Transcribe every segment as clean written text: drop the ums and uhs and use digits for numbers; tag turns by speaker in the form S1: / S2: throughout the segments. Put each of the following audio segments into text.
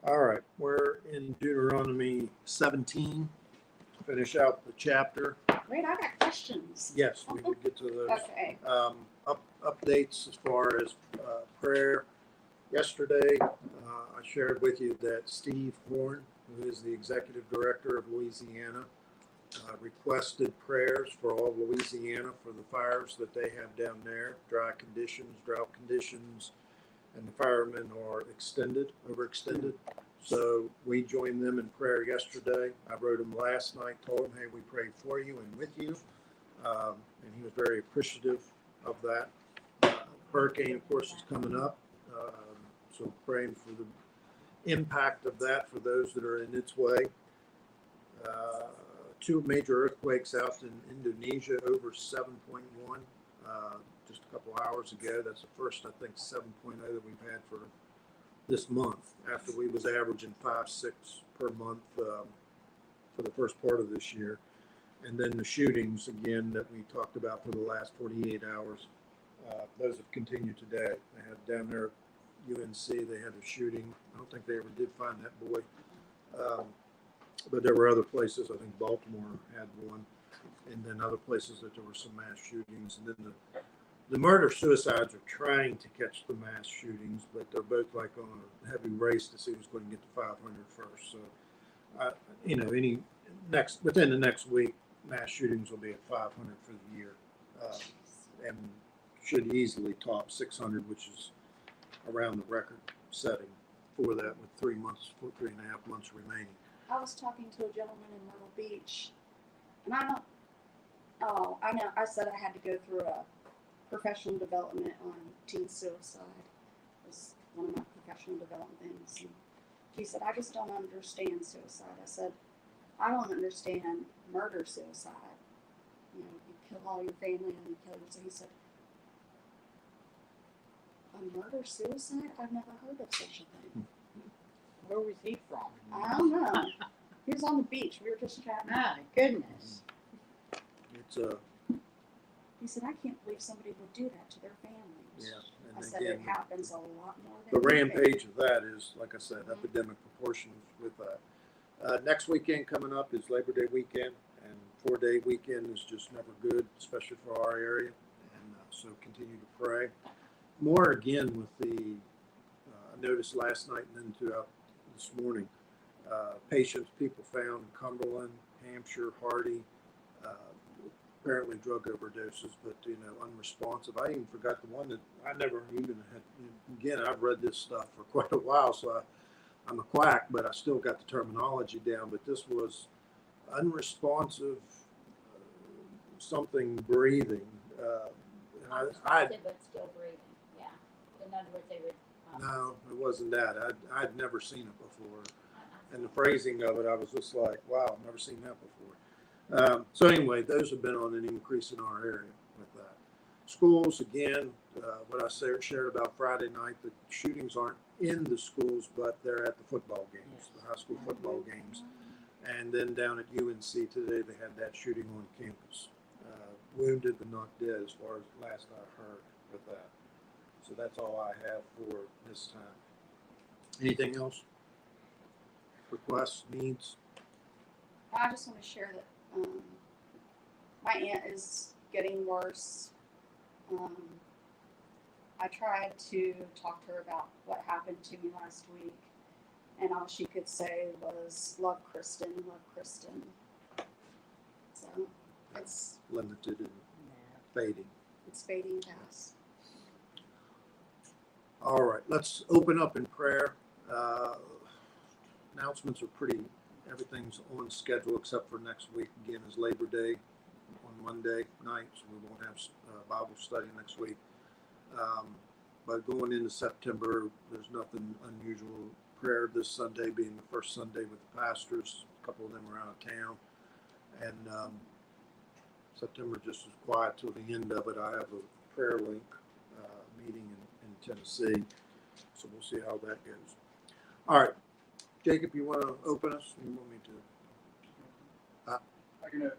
S1: All right, we're in Deuteronomy 17. Finish out the chapter.
S2: Wait, I got questions.
S1: Yes, we would get to those.
S2: Okay.
S1: Updates as far as prayer. Yesterday, I shared with you that Steve Horn, who is the executive director of Louisiana, requested prayers for all of Louisiana for the fires that they have down there, drought conditions, and the firemen are overextended. So we joined them in prayer yesterday. I wrote him last night, told him, hey, we prayed for you and with you. And he was very appreciative of that. Hurricane, of course, is coming up. So praying for the impact of that for those that are in its way. Two major earthquakes out in Indonesia, over 7.1 just a couple hours ago. That's the first, I think, 7.0 that we've had for this month, after we was averaging 5-6 per month for the first part of this year. And then the shootings, again, that we talked about for the last 48 hours, those have continued today. They had down there at UNC, they had a shooting. I don't think they ever did find that boy. But there were other places. I think Baltimore had one, and then other places that there were some mass shootings. And then the murder-suicides are trying to catch the mass shootings, but they're both like on a heavy race to see who's going to get to 500 first. So, within the next week, mass shootings will be at 500 for the year, and should easily top 600, which is around the record setting for that, with 3.5 months remaining.
S2: I was talking to a gentleman in Myrtle Beach, and I said I had to go through a professional development on teen suicide. It was one of my professional development things. And he said, I just don't understand suicide. I said, I don't understand murder-suicide. You know, you kill all your family and you kill yourself. He said, a murder-suicide? I've never heard of such a thing.
S3: Where was he from?
S2: I don't know. He was on the beach. We were just chatting.
S3: My goodness.
S1: It's
S2: He said, I can't believe somebody would do that to their families.
S1: yeah.
S2: I
S1: And
S2: said,
S1: again,
S2: it happens a lot more
S1: the
S2: than you think.
S1: rampage of that is, like I said, epidemic proportions with that. Next weekend coming up is Labor Day weekend, and 4-day weekend is just never good, especially for our area. And so continue to pray. More again with the, I noticed last night and then throughout this morning, people found in Cumberland, Hampshire, Hardy, apparently drug overdoses, but unresponsive. I even forgot the one that I never even had. Again, I've read this stuff for quite a while, so I'm a quack, but I still got the terminology down. But this was unresponsive, something breathing.
S4: Unresponsive but still breathing. Yeah. In other words, they would.
S1: No, it wasn't that. I'd never seen it before. And the phrasing of it, I was just like, wow, I've never seen that before. So anyway, those have been on an increase in our area with that. Schools, again, what I shared about Friday night, the shootings aren't in the schools, but they're at the football games, the high school football games. And then down at UNC today, they had that shooting on campus. Wounded but not dead, as far as last I heard with that. So that's all I have for this time. Anything else? Requests, needs?
S2: I just want to share that my aunt is getting worse. I tried to talk to her about what happened to me last week, and all she could say was, love Kristen, love Kristen. So it's
S1: Limited and fading.
S2: It's fading fast.
S1: All right, let's open up in prayer. Announcements are everything's on schedule except for next week. Again, is Labor Day on Monday night, so we won't have Bible study next week. But going into September, there's nothing unusual. Prayer this Sunday being the first Sunday with the pastors. A couple of them are out of town. And September just is quiet till the end of it. I have a prayer link meeting in Tennessee, so we'll see how that goes. All right, Jacob, you want to open us? You want me to?
S5: I can open.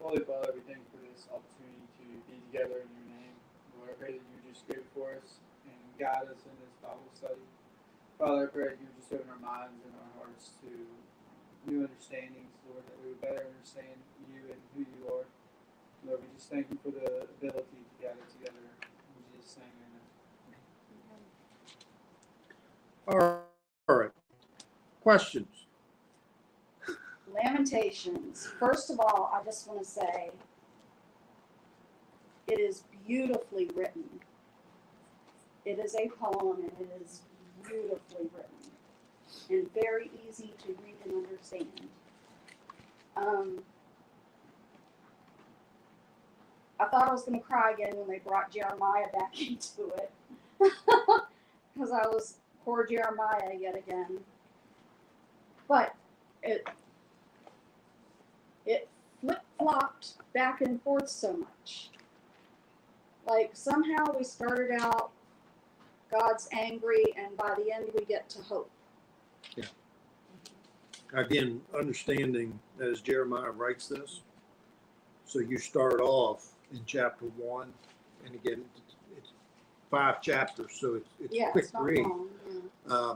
S5: Holy Father, we thank you for this opportunity to be together in your name. Lord, I pray that you just go before us and guide us in this Bible study. Father, I pray that you would just open our minds and our hearts to new understandings, Lord, that we would better understand you and who you are. Lord, we just thank you for the ability to gather together. In Jesus' name, amen.
S1: All right. Questions?
S2: Lamentations. First of all, I just want to say it is beautifully written. It is a poem and it is beautifully written and very easy to read and understand. I thought I was going to cry again when they brought Jeremiah back into it because I was poor Jeremiah yet again. But it flip-flopped back and forth so much. Like somehow we started out God's angry and by the end we get to hope.
S1: Yeah. Again, understanding that as Jeremiah writes this, so you start off in chapter 1, and again, it's 5 chapters, so it's
S2: Yeah,
S1: quick
S2: it's not
S1: read.
S2: long. Yeah.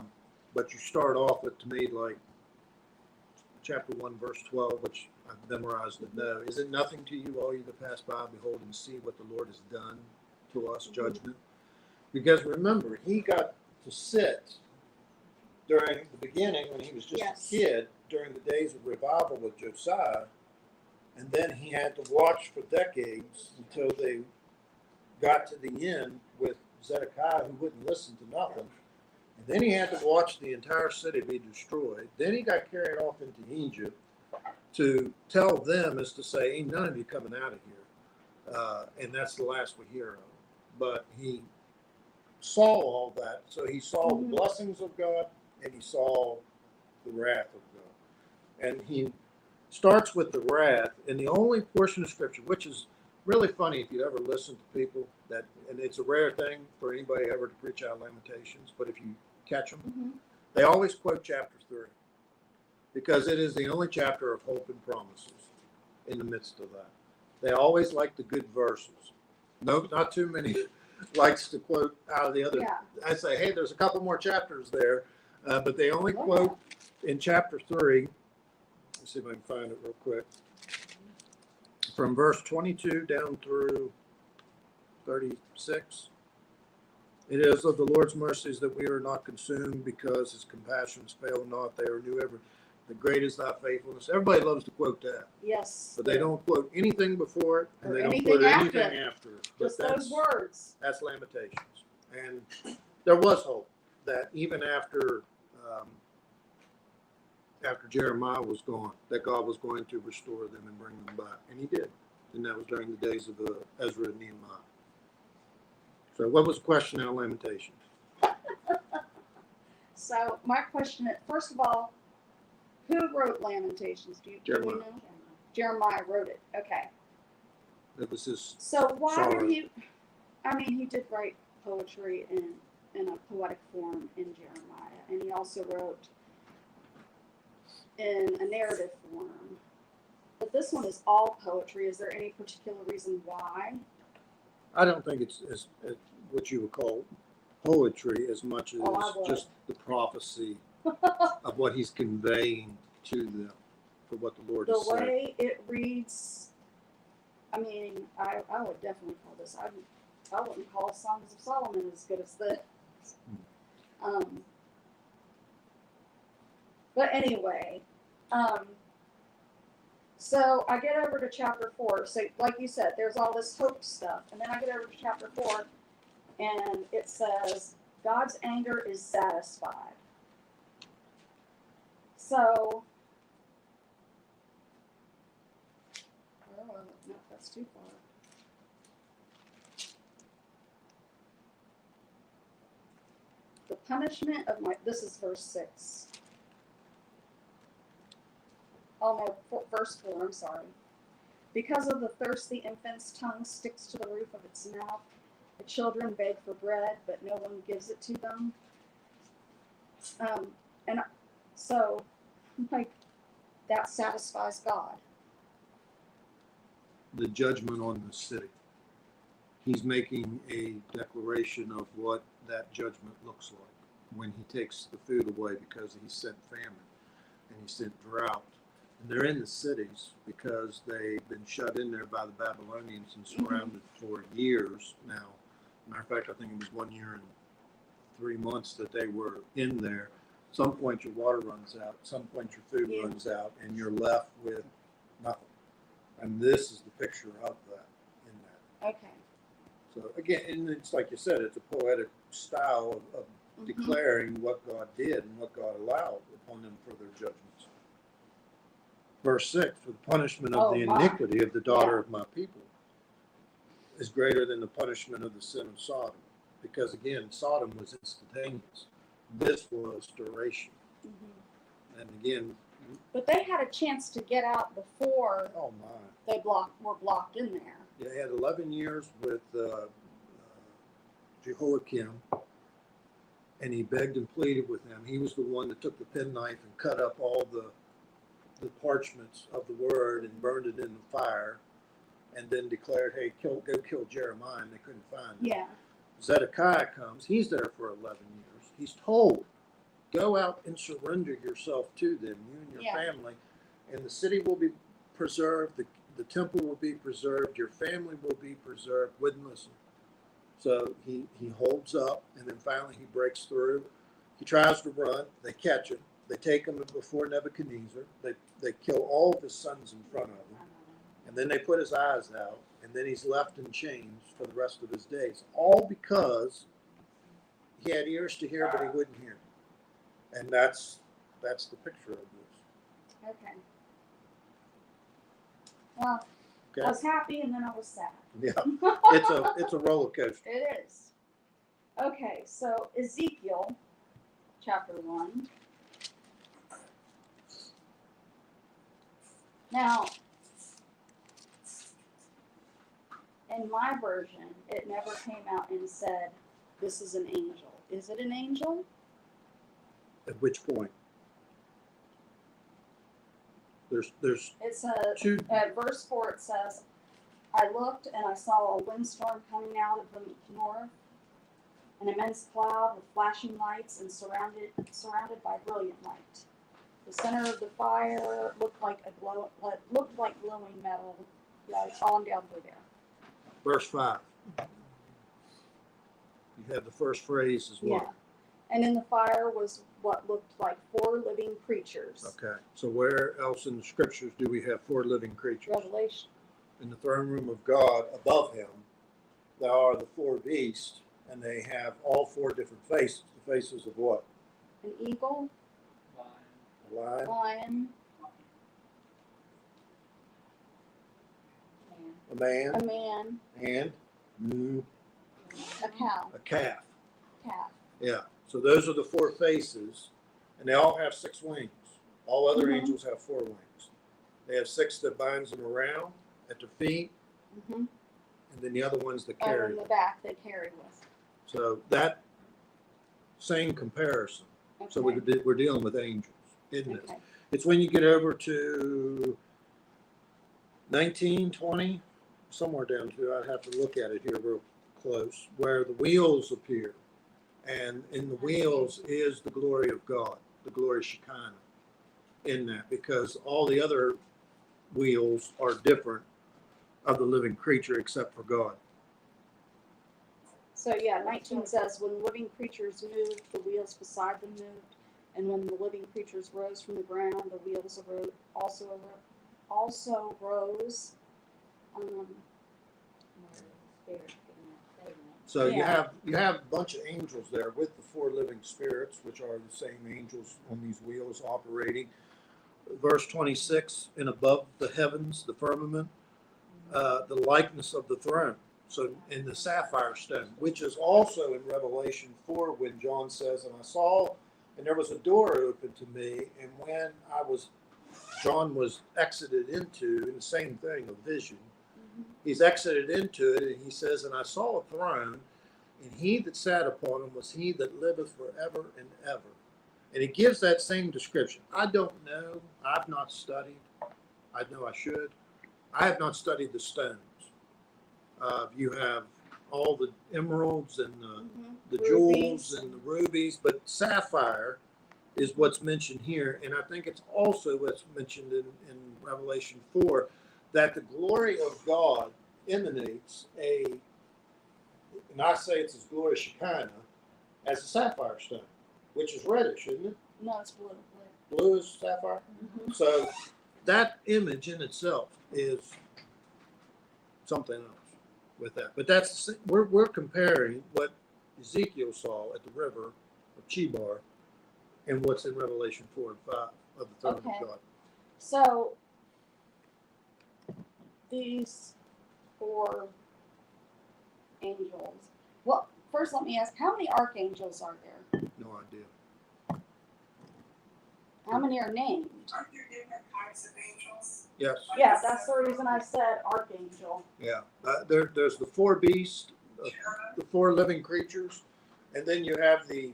S1: But you start off with, to me, like chapter 1, verse 12, which I've memorized and know. Is it nothing to you, all you that pass by, behold and see what the Lord has done to us, judgment? Because remember, he got to sit during the beginning when he was just
S2: Yes.
S1: a kid, during the days of revival with Josiah, and then he had to watch for decades until they got to the end with Zedekiah, who wouldn't listen to nothing. And then he had to watch the entire city be destroyed. Then he got carried off into Egypt to tell them, as to say, ain't none of you coming out of here. And that's the last we hear of him. But he saw all that. So he saw the blessings of God and he saw the wrath of God. And he starts with the wrath, and the only portion of scripture, which is really funny if you ever listen to people that, and it's a rare thing for anybody ever to preach out Lamentations, but if you catch them, they always quote chapter 3 because it is the only chapter of hope and promises in the midst of that. They always like the good verses. No, not too many likes to quote out of the other.
S2: Yeah.
S1: I say, hey, there's a couple more chapters there, but they only quote in chapter 3. Let's see if I can find it real quick. From verse 22 down through 36. It is of the Lord's mercies that we are not consumed, because his compassions fail not. They are new every. The great is thy faithfulness. Everybody loves to quote that.
S2: Yes.
S1: But they don't quote anything before it, and
S2: Or
S1: they don't
S2: anything
S1: quote
S2: after
S1: anything after it. But
S2: Just those words.
S1: that's Lamentations. And there was hope that even after Jeremiah was gone, that God was going to restore them and bring them back. And he did. And that was during the days of Ezra and Nehemiah. So what was the question out of Lamentations?
S2: So my question is, first of all, who wrote Lamentations? Do you
S1: Jeremiah.
S2: know? Jeremiah wrote it. Okay.
S1: That was his.
S2: So why
S1: Sorrow.
S2: did he? I mean, he did write poetry in a poetic form in Jeremiah, and he also wrote in a narrative form. But this one is all poetry. Is there any particular reason why?
S1: I don't think it's what you would call poetry as much as just the prophecy of what he's conveying to them for what the Lord has
S2: The
S1: said.
S2: way it reads, I mean, I would definitely call this. I wouldn't call Songs of Solomon as good as this. But anyway, so I get over to chapter 4. So, like you said, there's all this hope stuff, and then I get over to chapter 4, and it says God's anger is satisfied. So, oh, no, that's too far. The punishment of my, this is verse 6. Oh no, verse 4, I'm sorry. Because of the thirst, the infant's tongue sticks to the roof of its mouth. The children beg for bread, but no one gives it to them. And so, like, that satisfies God.
S1: The judgment on the city. He's making a declaration of what that judgment looks like. when he takes the food away because he sent famine and he sent drought. And they're in the cities because they've been shut in there by the Babylonians and surrounded for years now. Matter of fact, I think it was 1 year and 3 months that they were in there. Some point your water runs out, some point your food runs out, and you're left with nothing. And this is the picture of that in that.
S2: Okay.
S1: So again, and it's like you said, it's a poetic style of declaring what God did and what God allowed upon them for their judgments. Verse 6, for the punishment of the iniquity of the daughter of my people is greater than the punishment of the sin of Sodom. Because again, Sodom was instantaneous. This was duration. And again,
S2: but they had a chance to get out before
S1: oh my,
S2: they were blocked in there.
S1: they had 11 years with Jehoiakim, and he begged and pleaded with him. He was the one that took the penknife and cut up all the parchments of the word and burned it in the fire, and then declared, hey, go kill Jeremiah, and they couldn't find him.
S2: Yeah.
S1: Zedekiah comes. He's there for 11 years. He's told, go out and surrender yourself to them, you and your family, and the city will be preserved, the temple will be preserved, your family will be preserved. Wouldn't listen. So he holds up, and then finally he breaks through. He tries to run. They catch him. They take him before Nebuchadnezzar. They kill all of his sons in front of him. And then they put his eyes out, and then he's left in chains for the rest of his days. All because he had ears to hear, but he wouldn't hear. And that's the picture of this.
S2: Okay. Well,
S1: Okay?
S2: I was happy and then I was sad.
S1: Yeah, it's a roller coaster.
S2: It is. Okay, so Ezekiel chapter 1. Now, in my version, it never came out and said, this is an angel. Is it an angel?
S1: At which point? There's
S2: It says,
S1: two.
S2: verse 4, it says, I looked and I saw a windstorm coming out of the north, an immense cloud with flashing lights and surrounded by brilliant light. The center of the fire looked like glowing metal. Yeah, it's on down through there.
S1: Verse 5. You have the first phrase as well.
S2: Yeah. And in the fire was what looked like 4 living creatures.
S1: Okay. So where else in the scriptures do we have 4 living creatures?
S2: Revelation.
S1: In the throne room of God, above him, there are the 4 beasts, and they have all 4 different faces. The faces of what?
S2: An eagle,
S1: A lion,
S2: lion,
S1: a man,
S2: a man,
S1: and
S2: a cow,
S1: a calf.
S2: calf.
S1: Yeah. So those are the 4 faces, and they all have 6 wings. All other angels have 4 wings. They have 6 that binds them around at their feet, and then the other ones that
S2: Oh,
S1: carry
S2: in
S1: them.
S2: the back they carry with.
S1: So that same comparison.
S2: Okay.
S1: So we're dealing with angels, isn't it?
S2: Okay.
S1: It's when you get over to 19, 20, somewhere down to, I'd have to look at it here real close, where the wheels appear. And in the wheels is the glory of God, the glory Shekinah in that, because all the other wheels are different of the living creature except for God.
S2: So yeah, 19 says, when living creatures moved, the wheels beside them moved, and when the living creatures rose from the ground, the wheels also rose.
S1: So you
S2: Yeah.
S1: have a bunch of angels there with the 4 living spirits, which are the same angels on these wheels operating. Verse 26, and above the heavens, the firmament, the likeness of the throne. So in the sapphire stone, which is also in Revelation 4, when John says, and I saw, and there was a door open to me, and when John was exited into, and the same thing, a vision, he's exited into it, and he says, and I saw a throne, and he that sat upon him was he that liveth forever and ever. And he gives that same description. I don't know. I've not studied. I know I should. I have not studied the stones. You have all the emeralds and the
S2: Rubies.
S1: jewels and the rubies, but sapphire is what's mentioned here. And I think it's also what's mentioned in Revelation 4, that the glory of God emanates and I say it's as glory Shekinah as a sapphire stone, which is reddish, isn't it?
S2: No, it's blue.
S1: Blue is sapphire.
S2: Mm-hmm.
S1: So that image in itself is something else with that. But we're comparing what Ezekiel saw at the river of Chebar and what's in Revelation 4 and 5 of the throne
S2: Okay.
S1: of God.
S2: So these 4 angels. Well, first let me ask, how many archangels are there?
S1: No idea.
S2: How many are named?
S6: Aren't there different types of angels?
S1: Yes.
S2: Yeah, that's the reason I said archangel.
S1: Yeah. There's the 4 beasts, the 4 living creatures, and then you have the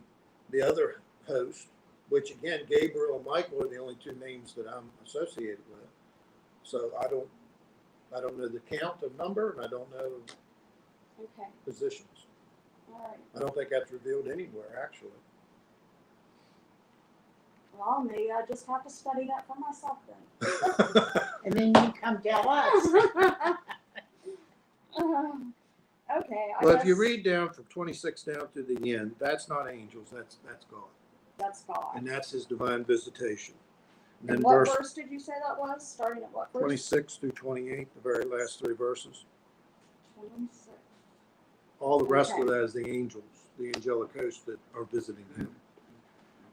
S1: other host, which again, Gabriel and Michael are the only 2 names that I'm associated with. So I don't know the count of number, and I don't know
S2: Okay.
S1: positions.
S2: All right.
S1: I don't think that's revealed anywhere, actually.
S2: Well, maybe I just have to study that for myself then.
S3: And then you come tell us.
S2: Okay.
S1: Well, if you read down from 26 down to the end, that's not angels, that's God.
S2: That's God.
S1: And that's his divine visitation. And
S2: And
S1: then
S2: what verse did you say that was? Starting at what verse?
S1: 26 through 28, the very last 3 verses.
S2: 26.
S1: All the rest
S2: Okay.
S1: of that is the angels, the angelic hosts that are visiting him.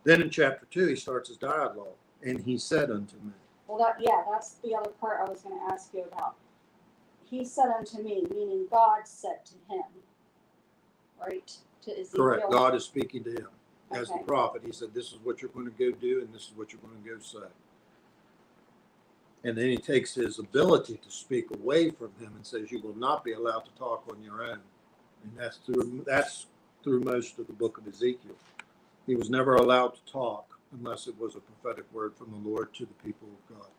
S1: Then in chapter 2, he starts his dialogue, and he said unto me.
S2: Well, that's the other part I was going to ask you about. He said unto me, meaning God said to him, right? To Ezekiel.
S1: Correct. God is speaking to him as the
S2: Okay.
S1: prophet. He said, this is what you're going to go do, and this is what you're going to go say. And then he takes his ability to speak away from him and says, you will not be allowed to talk on your own. And that's through most of the book of Ezekiel. He was never allowed to talk unless it was a prophetic word from the Lord to the people of God.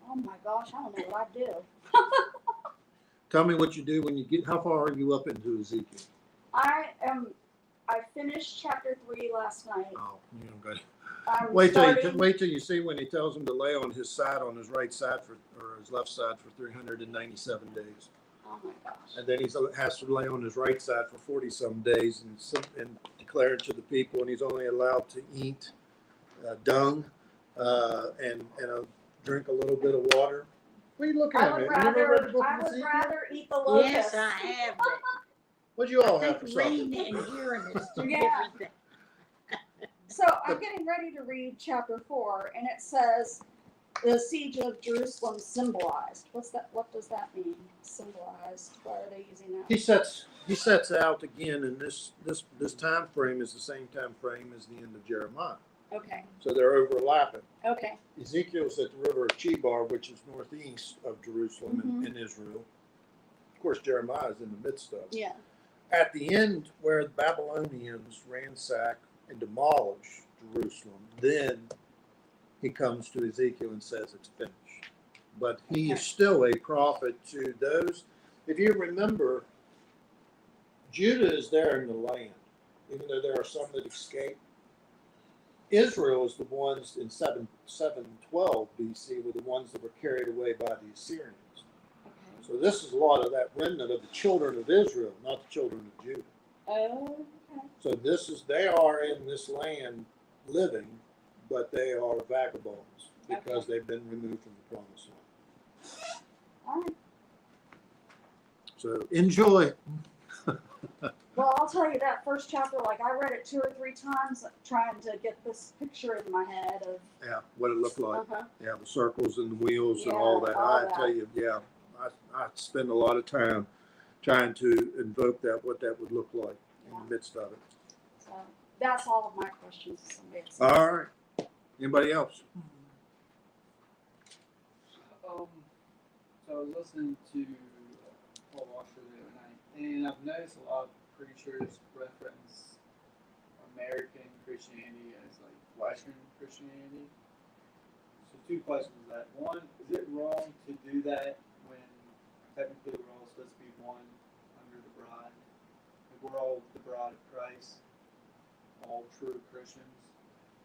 S2: Oh my gosh, I don't know what I do.
S1: Tell me what you do when you get, how far are you up into Ezekiel?
S2: I finished chapter 3 last night.
S1: Oh, you don't got
S2: I'm
S1: Wait
S2: starting-
S1: till you see when he tells him to lay on his side, on his right side or his left side for 397 days.
S2: Oh my gosh.
S1: And then he has to lay on his right side for 40 some days and declare it to the people. And he's only allowed to eat dung and drink a little bit of water. What are you looking
S2: I
S1: at,
S2: would
S1: man? You never read the
S2: rather,
S1: book
S2: I
S1: of
S2: would
S1: Ezekiel?
S2: rather eat the locusts.
S3: Yes, I have. But
S1: What'd you all
S3: I
S1: have for
S3: think
S1: supper?
S3: reading and hearing is 2
S2: Yeah.
S3: different things.
S2: So I'm getting ready to read chapter 4, and it says the siege of Jerusalem symbolized. What does that mean? Symbolized. Why are they using that?
S1: He sets out again, and this time frame is the same time frame as the end of Jeremiah.
S2: Okay.
S1: So they're overlapping.
S2: Okay.
S1: Ezekiel's at the river of Chebar, which is northeast of Jerusalem in Israel. Of course, Jeremiah is in the midst of it.
S2: Yeah.
S1: At the end, where the Babylonians ransack and demolish Jerusalem, then he comes to Ezekiel and says it's finished. But he is still a prophet to those. If you remember, Judah is there in the land, even though there are some that escape. Israel is the ones in 712 BC were the ones that were carried away by the Assyrians.
S2: Okay.
S1: So this is a lot of that remnant of the children of Israel, not the children of Judah.
S2: Oh, okay.
S1: So they are in this land living, but they are vagabonds because they've been removed from the promised land.
S2: All right.
S1: So enjoy.
S2: Well, I'll tell you that first chapter, like I read it 2 or 3 times, trying to get this picture in my head of.
S1: Yeah, what it looked like.
S2: Uh-huh.
S1: Yeah, the circles and the wheels and
S2: Yeah,
S1: all that.
S2: all
S1: I
S2: that.
S1: tell you, yeah, I spend a lot of time trying to invoke what that would look like in the midst of it.
S2: So that's all of my questions. Somebody else.
S1: All right. Anybody else?
S5: So I was listening to Paul Washer the other night, and I've noticed a lot of preachers reference American Christianity as like Western Christianity. So 2 questions of that. One, is it wrong to do that when technically we're all supposed to be one under the bride. Like we're all the bride of Christ, all true Christians.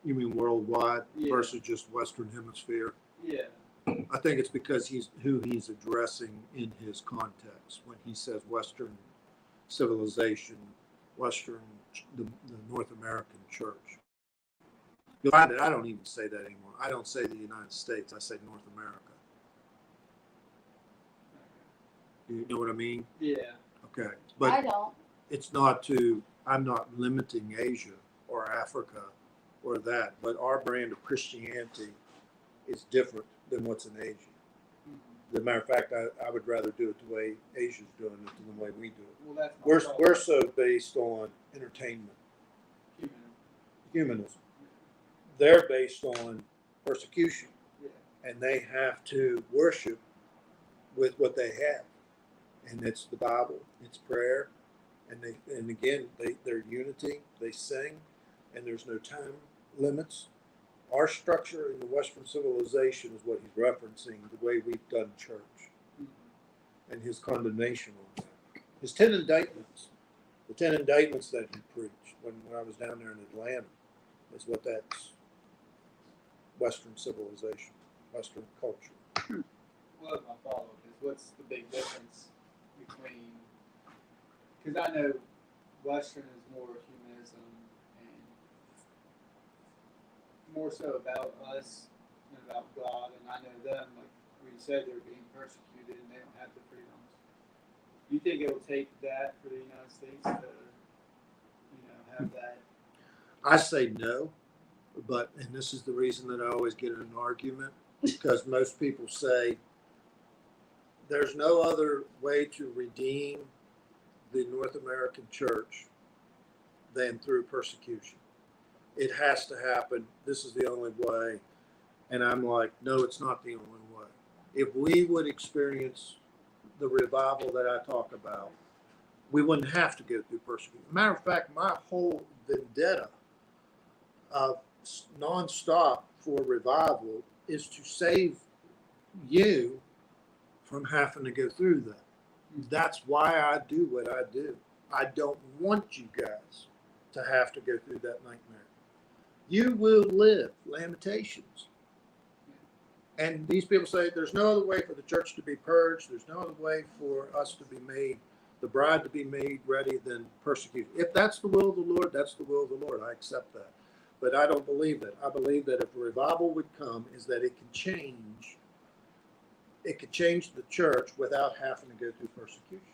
S1: You mean worldwide
S5: Yeah.
S1: versus just Western Hemisphere?
S5: Yeah.
S1: I think it's because he's who he's addressing in his context when he says Western civilization, the North American church. You'll find that I don't even say that anymore. I don't say the United States. I say North America. You know what I mean?
S5: Yeah.
S1: Okay,
S2: I
S1: but
S2: don't.
S1: it's not to. I'm not limiting Asia or Africa or that, but our brand of Christianity is different than what's in Asia.
S5: Mhm.
S1: As a matter of fact, I would rather do it the way Asia's doing it than the way we do it.
S5: Well, that's my
S1: We're
S5: problem.
S1: so based on entertainment,
S5: Human.
S1: humanism. They're based on persecution,
S5: Yeah.
S1: and they have to worship with what they have, and it's the Bible, it's prayer, and again they're unity. They sing, and there's no time limits. Our structure in the Western civilization is what he's referencing, the way we've done church,
S5: Mhm.
S1: and his condemnation on that. His 10 indictments, the 10 indictments that he preached when I was down there in Atlanta, is what that's Western civilization, Western culture.
S5: Well, that's my follow-up is what's the big difference between, because I know Western is more humanism and more so about us than about God, and I know them, like we said, they're being persecuted and they don't have the freedoms. Do you think it will take that for the United States to, have that?
S1: I say no, but, and this is the reason that I always get in an argument, because most people say there's no other way to redeem the North American church than through persecution. It has to happen. This is the only way. And I'm like, no, it's not the only way. If we would experience the revival that I talk about, we wouldn't have to go through persecution. Matter of fact, my whole vendetta of nonstop for revival is to save you from having to go through that. That's why I do what I do. I don't want you guys to have to go through that nightmare. You will live Lamentations. And these people say there's no other way for the church to be purged. There's no other way for us to be made, the bride to be made ready than persecution. If that's the will of the Lord, that's the will of the Lord. I accept that. But I don't believe that. I believe that if a revival would come, is that it can change. It could change the church without having to go through persecution.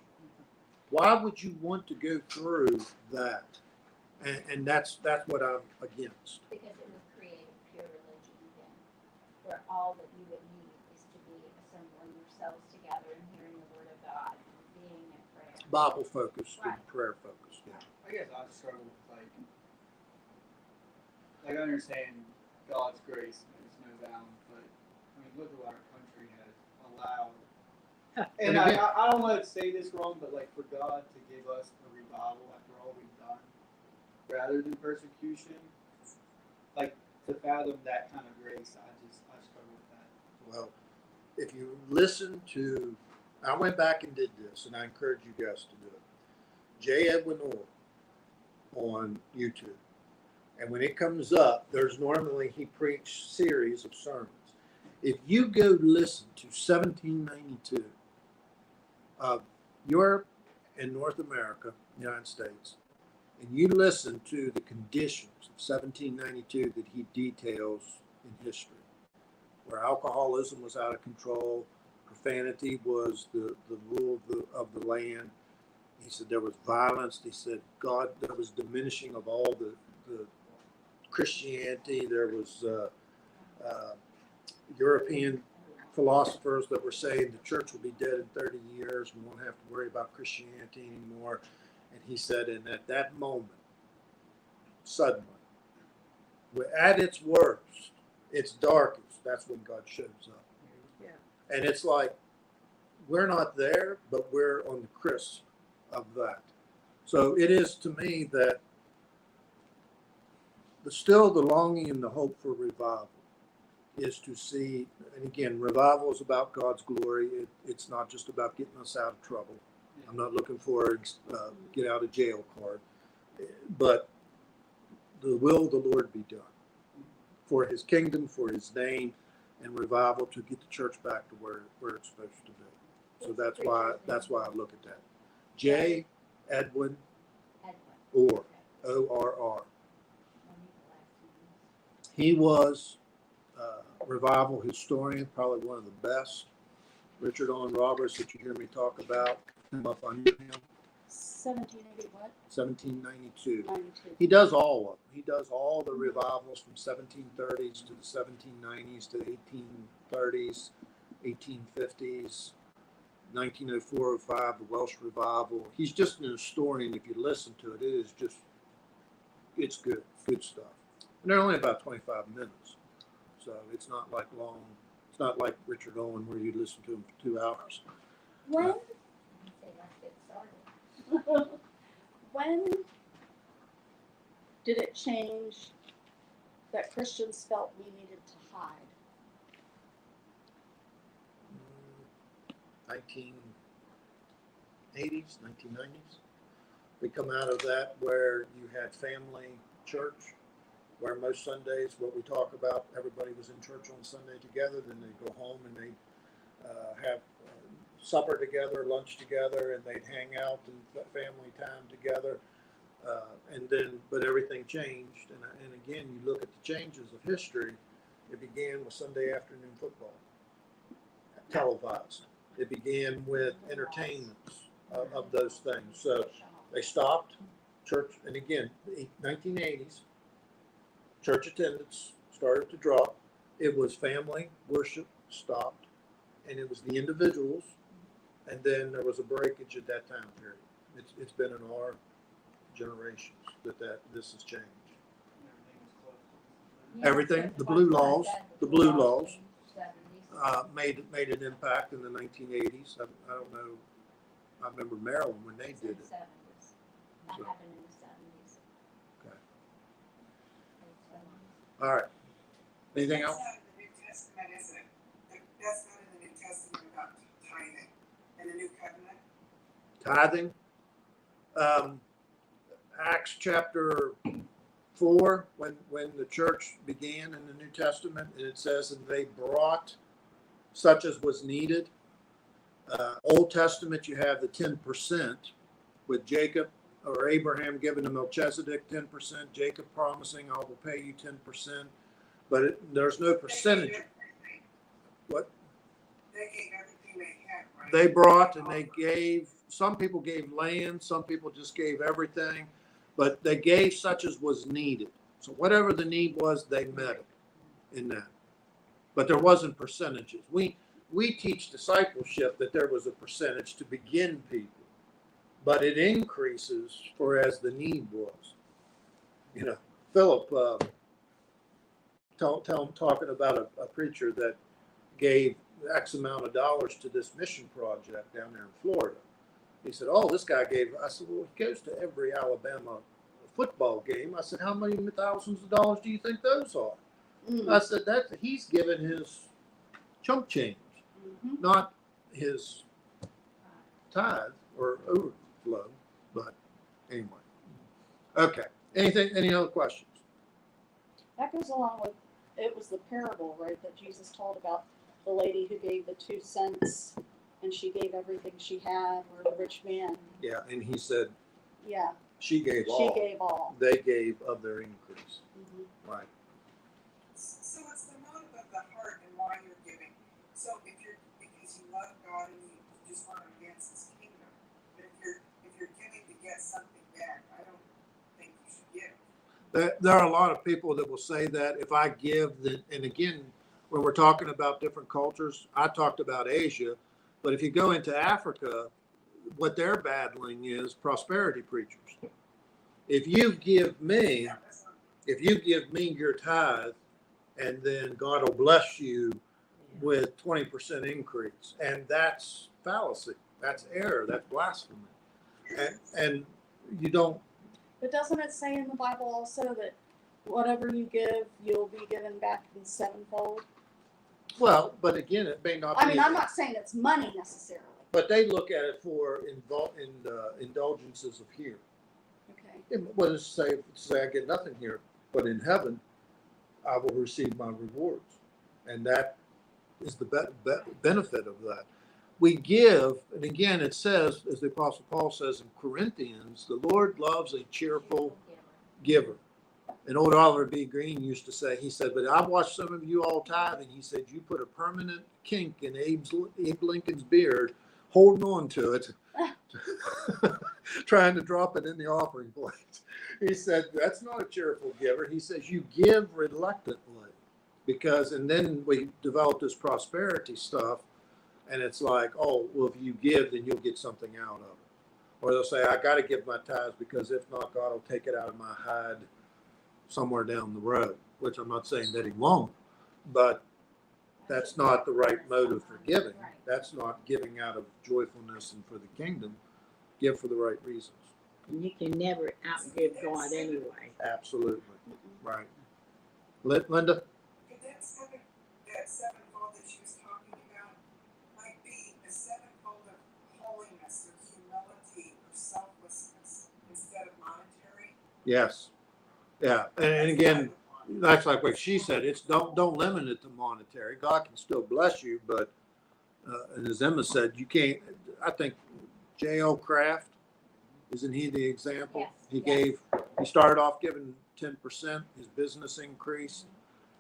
S1: Why would you want to go through that? And that's what I'm against.
S4: Because it would create a pure religion again, where all that you would need is to be assembling yourselves together and hearing the word of God and being in prayer.
S1: Bible focused and
S4: Right.
S1: prayer focused. Yeah.
S5: I guess I struggle with like I understand God's grace and there's no bound, but I mean look at what our country has allowed. And I don't want to say this wrong, but like for God to give us a revival after all we've done, rather than persecution, like to fathom that kind of grace, I struggle with that.
S1: Well, if you listen to, I went back and did this, and I encourage you guys to do it. J. Edwin Orr on YouTube. And when it comes up, there's normally, he preached series of sermons. If you go listen to 1792 of Europe and North America, United States, and you listen to the conditions of 1792 that he details in history, where alcoholism was out of control, profanity was the rule of the land. He said there was violence. He said God, there was diminishing of all the Christianity. There was European philosophers that were saying the church will be dead in 30 years. We won't have to worry about Christianity anymore. And he said, and at that moment, suddenly, at its worst, its darkest, that's when God shows up.
S3: Yeah.
S1: And it's like, we're not there, but we're on the crisp of that. So it is to me that still the longing and the hope for revival is to see, and again, revival is about God's glory. It's not just about getting us out of trouble.
S5: Yeah.
S1: I'm not looking for a get out of jail card. But the will of the Lord be done for his kingdom, for his name, and revival to get the church back to where it's supposed to be. So that's why I look at that. J. Edwin Orr, O-R-R. He was a revival historian, probably one of the best. Richard Owen Roberts, that you hear me talk about, come up on him.
S2: 1780 what?
S1: 1792.
S2: 92.
S1: He does all of them. He does all the revivals from 1730s to the 1790s to the 1830s, 1850s, 1904-05, the Welsh revival. He's just an historian. If you listen to it, it's good stuff. And they're only about 25 minutes, so it's not like long. It's not like Richard Owen where you listen to him for 2 hours.
S2: When
S4: Say, let's get started.
S2: when did it change that Christians felt we needed to hide?
S1: 1980s, 1990s. We come out of that where you had family church, where most Sundays, what we talk about, everybody was in church on Sunday together, then they'd go home and they'd have supper together, lunch together, and they'd hang out and family time together. But everything changed. And again, you look at the changes of history, it began with Sunday afternoon football, televised. It began with entertainments of those things. So they stopped church. And again, the 1980s, church attendance started to drop. It was family worship stopped, and it was the individuals. And then there was a breakage at that time period. It's been in our generations that this has changed. Everything, the blue laws made an impact in the 1980s. I don't know. I remember Maryland when they did it.
S4: That
S1: So.
S4: happened in the 70s.
S1: Okay. All right. Anything else?
S6: That's not in the New Testament, is it? That's not in the New Testament about tithing in the New Covenant.
S1: Tithing. Acts chapter 4, when the church began in the New Testament, and it says, and they brought such as was needed. Old Testament, you have the 10% with Jacob or Abraham giving to Melchizedek 10%, Jacob promising, I will pay you 10%, but there's no percentage. What?
S6: They gave everything they had, right?
S1: They brought and they gave, some people gave land, some people just gave everything, but they gave such as was needed. So whatever the need was, they met it in that. But there wasn't percentages. We teach discipleship that there was a percentage to begin people, but it increases for as the need was. You know, Philip talking about a preacher that gave X amount of dollars to this mission project down there in Florida. He said, oh, this guy gave, I said, well, he goes to every Alabama football game. I said, how many thousands of dollars do you think those are? I said, he's given his chump change, not his tithe or overflow. But anyway. Okay. Any other questions?
S2: That goes along with, it was the parable, right, that Jesus told about the lady who gave the 2 cents and she gave everything she had, or the rich man.
S1: Yeah, and he said
S2: Yeah,
S1: she gave
S2: she
S1: all.
S2: gave all.
S1: They gave of their increase. Right.
S6: So it's the motive of the heart and why you're giving. So because you love God and you just want to advance His kingdom, but if you're giving to get something back, I don't think you should give.
S1: There are a lot of people that will say that if I give, and again, when we're talking about different cultures, I talked about Asia, but if you go into Africa, what they're battling is prosperity preachers. If you give me your tithe, and then God will bless you with 20% increase, and that's fallacy, that's error, that's blasphemy, and you don't.
S2: But doesn't it say in the Bible also that whatever you give, you'll be given back in sevenfold?
S1: Well, but again, it may not be.
S2: I mean, I'm not saying it's money necessarily.
S1: but they look at it for indulgences of here.
S2: Okay.
S1: What does it say? I get nothing here, but in heaven, I will receive my rewards, and that is the benefit of that. We give, and again, it says, as the Apostle Paul says in Corinthians, the Lord loves a cheerful giver. And old Oliver B. Green used to say, he said, but I've watched some of you all tithe, and he said, you put a permanent kink in Abe Lincoln's beard, holding on to it, trying to drop it in the offering plate. He said, that's not a cheerful giver. He says, you give reluctantly. Because, and then we develop this prosperity stuff, and it's like, oh, well, if you give, then you'll get something out of it. Or they'll say, I got to give my tithes because if not, God will take it out of my hide somewhere down the road, which I'm not saying that he won't, but that's not the right motive for giving. That's not giving out of joyfulness and for the kingdom. Give for the right reasons.
S3: And you can never outgive God anyway.
S1: Absolutely. Right. Linda?
S6: Could that sevenfold that she was talking about might be a sevenfold of holiness or humility or selflessness instead of monetary?
S1: Yes. Yeah. And again, that's like what she said. It's don't limit it to monetary. God can still bless you, but and as Emma said, you can't. I think J.L. Kraft, isn't he the example?
S4: Yes.
S1: He started off giving 10%. His business increased.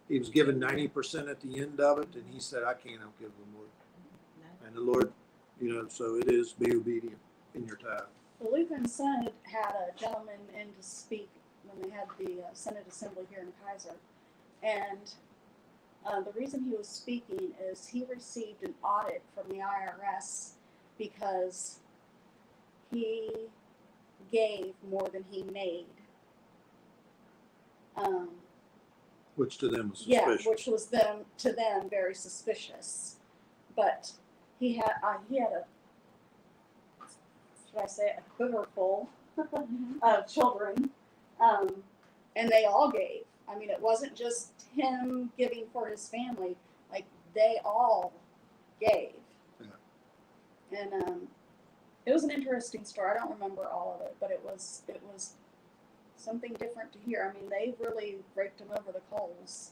S1: He was given 90% at the end of it, and he said, "I can't outgive the Lord." And the Lord, so it is be obedient in your tithe.
S2: The Lutheran Synod had a gentleman in to speak when they had the Synod Assembly here in Kaiser. And the reason he was speaking is he received an audit from the IRS because he gave more than he made.
S1: Which to them was suspicious.
S2: Yeah, which was to them very suspicious. But he had a, should I say, a quiver full of children, and they all gave. I mean, it wasn't just him giving for his family; like they all gave. Yeah. And it was an interesting story. I don't remember all of it, but it was something different to hear. I mean, they really raked him over the coals.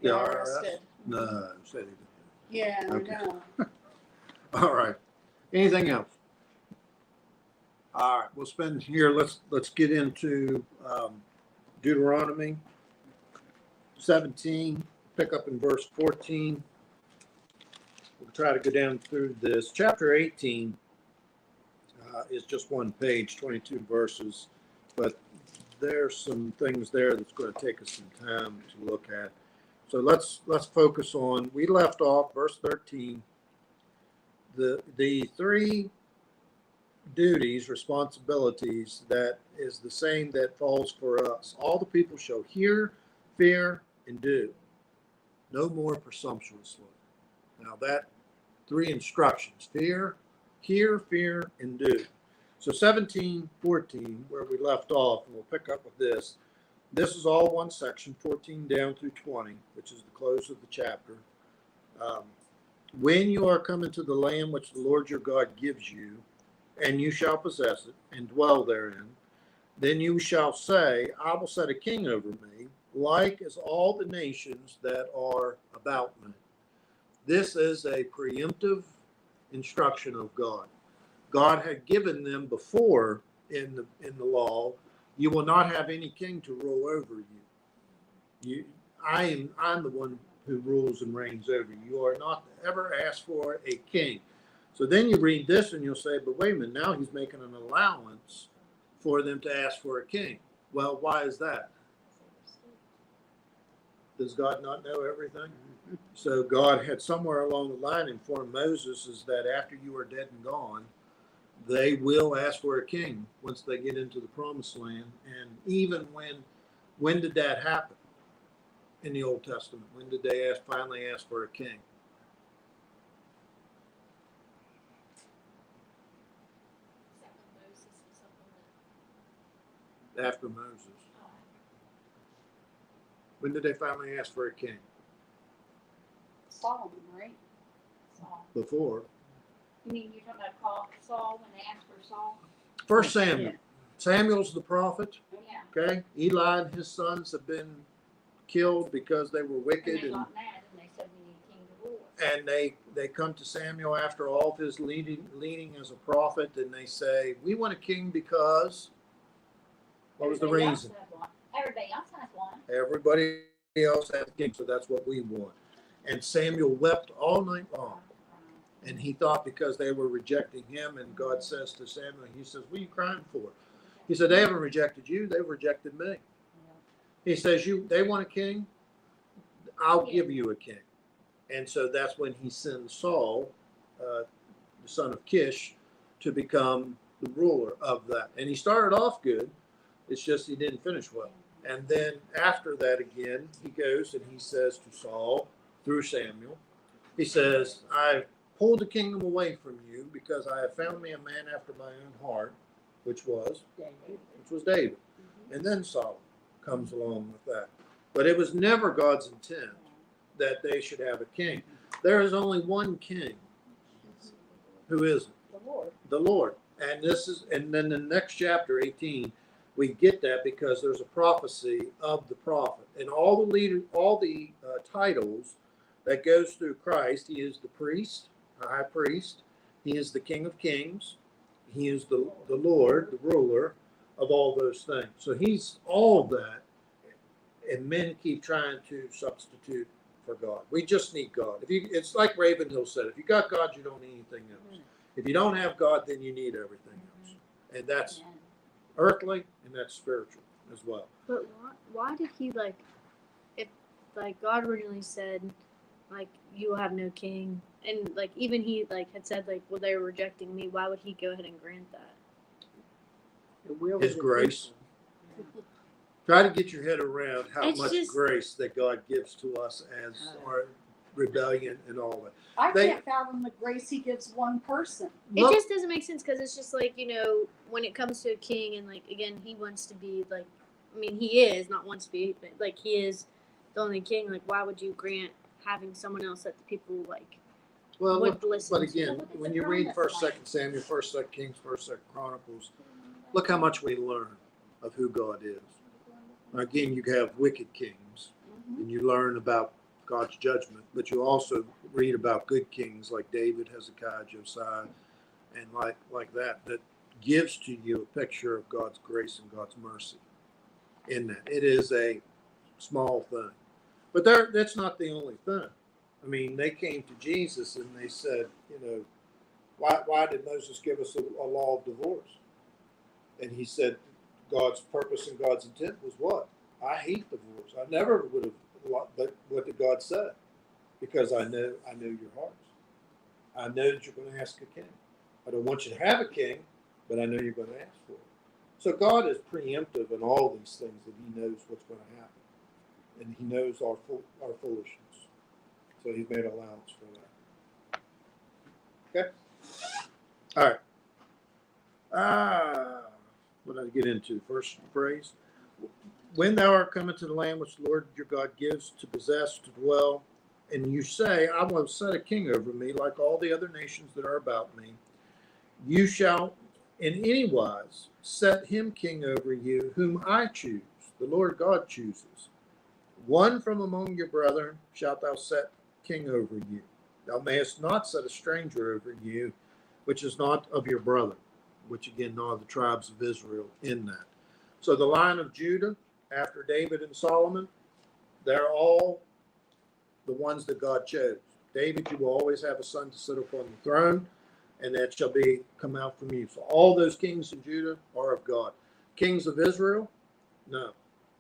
S1: The
S2: The
S1: IRS?
S2: did.
S1: No, said he
S2: Yeah,
S1: Okay.
S2: I know.
S1: didn't. All right. Anything else? All right. We'll spend here. Let's get into Deuteronomy 17. Pick up in verse 14. We'll try to go down through this. Chapter 18 is just one page, 22 verses, but there's some things there that's going to take us some time to look at. So let's focus on. We left off verse 13. The three duties, responsibilities that is the same that falls for us. All the people shall hear, fear, and do. No more presumptuously. Now that three instructions: fear, hear, fear, and do. So 17:14, where we left off, and we'll pick up with this. This is all one section, 14 down through 20, which is the close of the chapter. When you are coming to the land which the Lord your God gives you, and you shall possess it and dwell therein, then you shall say, I will set a king over me, like as all the nations that are about me. This is a preemptive instruction of God. God had given them before in the law, you will not have any king to rule over you. I'm the one who rules and reigns over you. You are not to ever ask for a king. So then you read this and you'll say, but wait a minute, now he's making an allowance for them to ask for a king. Well, why is that? Does God not know everything? So God had somewhere along the line informed Moses is that after you are dead and gone, they will ask for a king once they get into the promised land. And even when did that happen in the Old Testament? When did they finally ask for a king? After Moses. When did they finally ask for a king?
S2: Solomon, right?
S1: Before.
S4: You mean you're talking about Saul when they asked for Saul?
S1: First Samuel.
S3: Yeah.
S1: Samuel's the prophet.
S4: Oh, yeah.
S1: Okay, Eli and his sons have been killed because they were
S4: And
S1: wicked,
S4: they
S1: and
S4: got mad and they said we need a king to rule us.
S1: and they come to Samuel after all of his leading as a prophet, and they say, "We want a king because what was the
S4: Everybody else
S1: reason?
S4: has one. Everybody else has one.
S1: Everybody else has a king, so that's what we want." And Samuel wept all night long, and he thought because they were rejecting him, and God says to Samuel, He says, "What are you crying for?" He said, "They haven't rejected you; they've rejected me." He says, "They want a king. I'll give you a king." And so that's when he sends Saul, the son of Kish, to become the ruler of that. And he started off good. It's just he didn't finish well. And then after that again, he goes and he says to Saul, through Samuel, he says, "I pulled the kingdom away from you because I have found me a man after my own heart," which was David. And then Solomon comes along with that. But it was never God's intent that they should have a king. There is only one king. Who is it?
S4: The Lord.
S1: The Lord. And then the next chapter, 18, we get that because there's a prophecy of the prophet. And all the titles that goes through Christ, he is the priest, the high priest, he is the King of Kings, he is the Lord, the ruler of all those things. So he's all of that. And men keep trying to substitute for God. We just need God. It's like Ravenhill said, if you got God, you don't need anything else. If you don't have God, then you need everything else. And that's earthly and that's spiritual as well.
S7: But why did he if God originally said you will have no king, and even he had said well, they were rejecting me, why would he go ahead and grant that?
S1: His grace. Try to get your head around how
S7: It's
S1: much
S7: just-
S1: grace that God gives to us as our rebellion and all that.
S2: I
S1: They-
S2: can't fathom the grace he gives one person.
S1: Look-
S7: It just doesn't make sense because it's just when it comes to a king and again he wants to be he is not wants to be, but he is the only king. Why would you grant having someone else that the people
S1: well,
S7: would
S1: look,
S7: listen
S1: but
S7: to?
S1: again, when you read First, Second Samuel, First, Second Kings, First, Second Chronicles, look how much we learn of who God is. Again, you have wicked kings, and you learn about God's judgment, but you also read about good kings like David, Hezekiah, Josiah, and like that gives to you a picture of God's grace and God's mercy in that. It is a small thing. But that's not the only thing. I mean, they came to Jesus and they said, why did Moses give us a law of divorce? And he said, God's purpose and God's intent was what? I hate divorce. I never would have. But what did God say? Because I know your hearts. I know that you're going to ask a king. I don't want you to have a king, but I know you're going to ask for it. So God is preemptive in all these things, that He knows what's going to happen, and He knows our foolishness. So He's made allowance for that. Okay. All right. What did I get into? First phrase. When thou art come into the land which the Lord your God gives to possess, to dwell, and you say, I will set a king over me like all the other nations that are about me, you shall in any wise set him king over you, whom I choose, the Lord God chooses. One from among your brethren shalt thou set king over you. Thou mayest not set a stranger over you, which is not of your brother, which again, not of the tribes of Israel in that. So the line of Judah, after David and Solomon, they're all the ones that God chose. David, you will always have a son to sit upon the throne, and that shall come out from you. So all those kings in Judah are of God. Kings of Israel, no.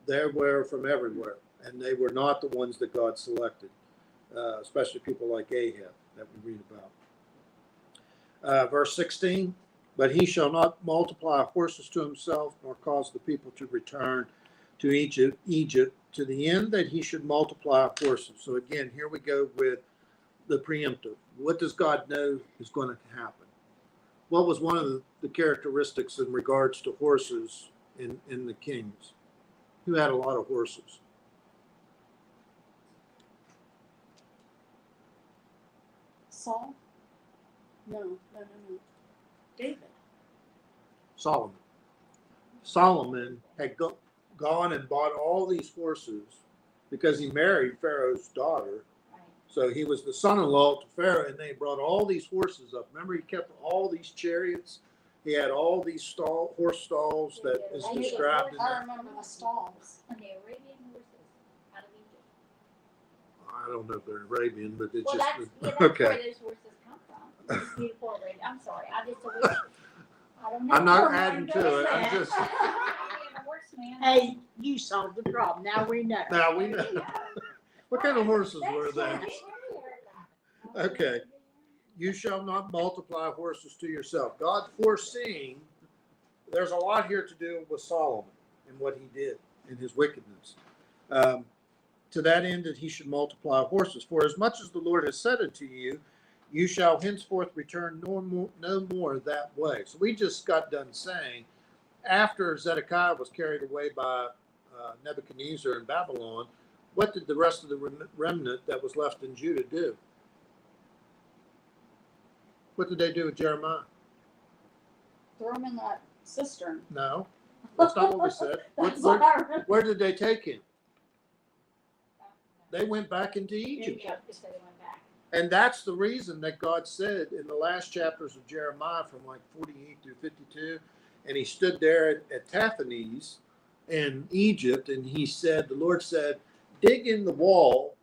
S1: They were from everywhere, and they were not the ones that God selected, especially people like Ahab that we read about. Verse 16, but he shall not multiply horses to himself, nor cause the people to return to Egypt, to the end that he should multiply horses. So again, here we go with the preemptive. What does God know is going to happen? What was one of the characteristics in regards to horses in the kings? Who had a lot of horses?
S2: Saul? No. David.
S1: Solomon. Solomon had gone and bought all these horses because he married Pharaoh's daughter.
S4: Right.
S1: So he was the son-in-law to Pharaoh, and they brought all these horses up. Remember, he kept all these chariots. He had all these horse stalls that is
S2: I
S1: described in
S2: I
S1: there.
S2: remember the stalls.
S4: And the Arabian horses out of Egypt.
S1: I don't know if they're Arabian, but it's
S4: Well,
S1: just
S4: that's
S1: okay.
S4: where those horses come from. These beautiful Arabian. I'm sorry, I just always. I don't know.
S1: I'm not adding to it. I'm just
S4: I'm a horseman.
S3: Hey, you solved the problem. Now we know.
S1: now we
S4: There
S1: know
S4: you go.
S1: what kind of horses
S4: That's
S1: were they.
S4: right.
S1: Okay. You shall not multiply horses to yourself. God foreseeing, there's a lot here to do with Solomon and what he did in his wickedness. To that end that he should multiply horses. For as much as the Lord has said unto you, you shall henceforth return no more that way. So we just got done saying, after Zedekiah was carried away by Nebuchadnezzar in Babylon, what did the rest of the remnant that was left in Judah do? What did they do with Jeremiah?
S2: Throw him in that cistern.
S1: No, that's not what we said.
S2: That's what I remember.
S1: Where did they take him? They went back into Egypt.
S4: Yeah, just so they went back.
S1: And that's the reason that God said in the last chapters of Jeremiah from like 48 through 52, and he stood there at Taphanes in Egypt, and he said, the Lord said, dig in the wall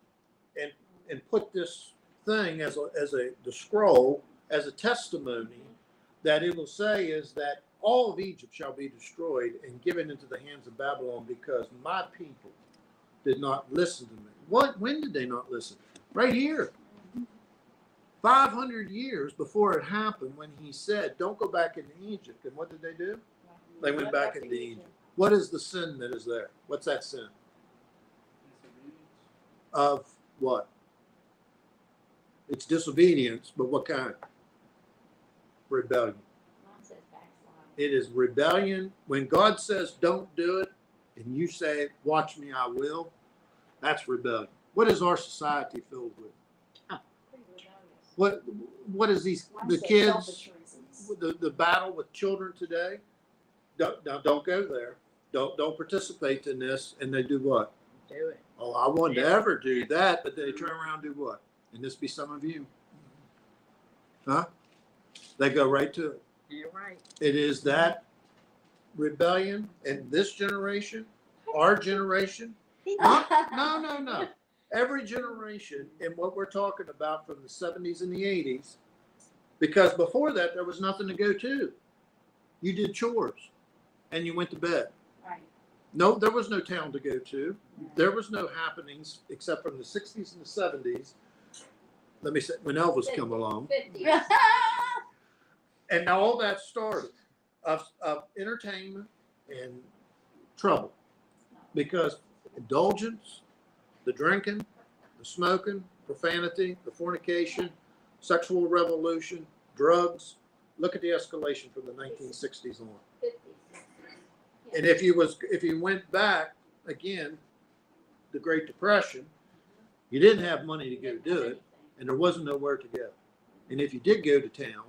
S1: and put this thing as the scroll, as a testimony that it will say is that all of Egypt shall be destroyed and given into the hands of Babylon because my people did not listen to me. When did they not listen? Right here. 500 years before it happened when he said, don't go back into Egypt. And what did they do? They went back into Egypt. What is the sin that is there? What's that sin? Of what? It's disobedience, but what kind? Rebellion.
S4: Mom says backslide.
S1: It is rebellion. When God says don't do it, and you say, watch me, I will, that's rebellion. What is our society filled with?
S4: Pretty rebellious.
S1: What is these, the kids, the battle with children today? Don't go there. Don't participate in this. And they do what?
S3: Do it.
S1: Oh, I wouldn't ever do that, but they turn around and do what? And this be some of you. Huh? They go right to it.
S3: You're right.
S1: It is that rebellion in this generation, our generation. No. Every generation in what we're talking about from the 70s and the 80s, because before that, there was nothing to go to. You did chores and you went to bed.
S4: Right.
S1: No, there was no town to go to. There was no happenings except from the 60s and the 70s. Let me say, when Elvis came along.
S4: 50s.
S1: And now all that started of entertainment and trouble because indulgence, the drinking, the smoking, profanity, the fornication, sexual revolution, drugs. Look at the escalation from the 1960s on.
S4: 50s.
S1: And if you went back again, the Great Depression, you didn't have money to go do it, and there wasn't nowhere to go. And if you did go to town,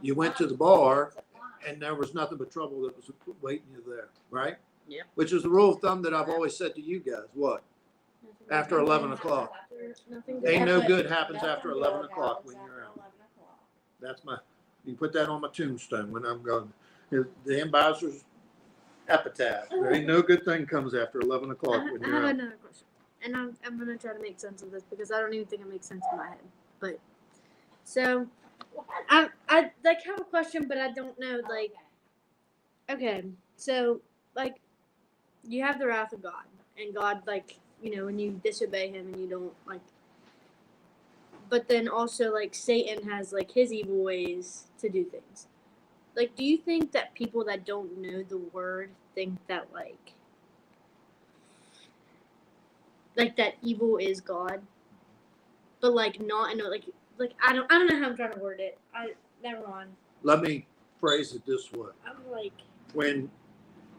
S1: you went to the bar, and there was nothing but trouble that was waiting you there, right?
S3: Yeah.
S1: Which is the rule of thumb that I've always said to you guys. What? After 11 o'clock.
S7: Nothing
S1: Ain't no
S2: Nothing-
S1: good happens
S2: nothing
S1: after
S2: good
S1: 11 o'clock
S2: happens
S1: when you're
S2: after
S1: out.
S2: 11 o'clock.
S1: That's you can put that on my tombstone when I'm gone. The ambassador's epitaph. There ain't no good thing comes after 11 o'clock when
S7: I
S1: you're
S7: have
S1: out.
S7: another question, and I'm gonna try to make sense of this because I don't even think it makes sense in my head. But so I like have a question, but I don't know. Like, okay, so like you have the wrath of God, and God, like, you know, when you disobey Him and you don't like. But then also, like, Satan has like his evil ways to do things. Like, do you think that people that don't know the word think that like that evil is God, but like not in a like I don't know how I'm trying to word it. Never mind.
S1: Let me phrase it this way.
S7: I'm like,
S1: When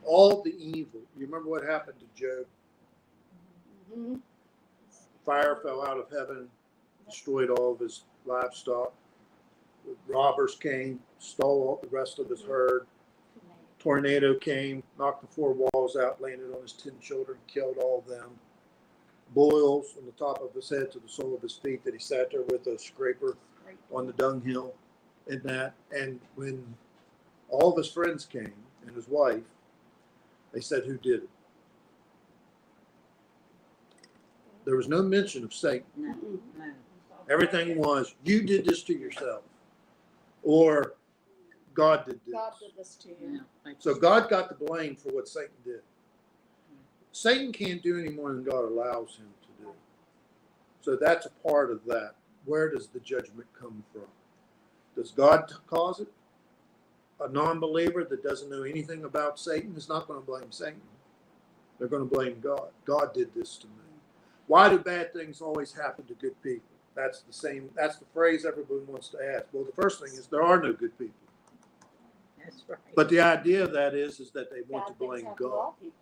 S1: all the evil, you remember what happened to Job?
S2: Mm-hmm.
S1: Fire fell out of heaven, destroyed all of his livestock. robbers came, stole all the rest of his herd. Tornado came, knocked the four walls out, landed on his 10 children, killed all of them. Boils on the top of his head to the sole of his feet that he sat there with a scraper on the dunghill and that. And when all of his friends came and his wife, they said, who did it? There was no mention of Satan.
S3: No, no.
S1: Everything was, you did this to yourself. Or God did this.
S2: God did this to you.
S3: No, like-
S1: So God got the blame for what Satan did. Satan can't do any more than God allows him to do. So that's a part of that. Where does the judgment come from? Does God cause it? A non-believer that doesn't know anything about Satan is not going to blame Satan. They're going to blame God. God did this to me. Why do bad things always happen to good people? That's the phrase everyone wants to ask. Well, the first thing is there are no good people.
S3: That's right.
S1: But the idea of that is that they want
S2: Bad
S1: to
S2: things
S1: blame
S2: happen to
S1: God.
S2: all people.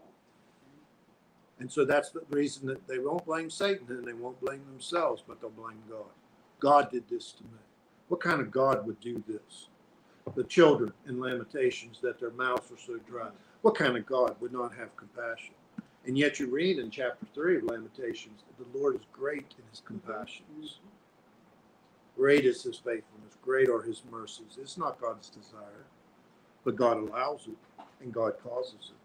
S1: And so that's the reason that they won't blame Satan and they won't blame themselves, but they'll blame God. God did this to me. What kind of God would do this? The children in Lamentations, that their mouths were so dry. What kind of God would not have compassion? And yet you read in chapter 3 of Lamentations that the Lord is great in his compassions. Great is his faithfulness. Great are his mercies. It's not God's desire, but God allows it and God causes it.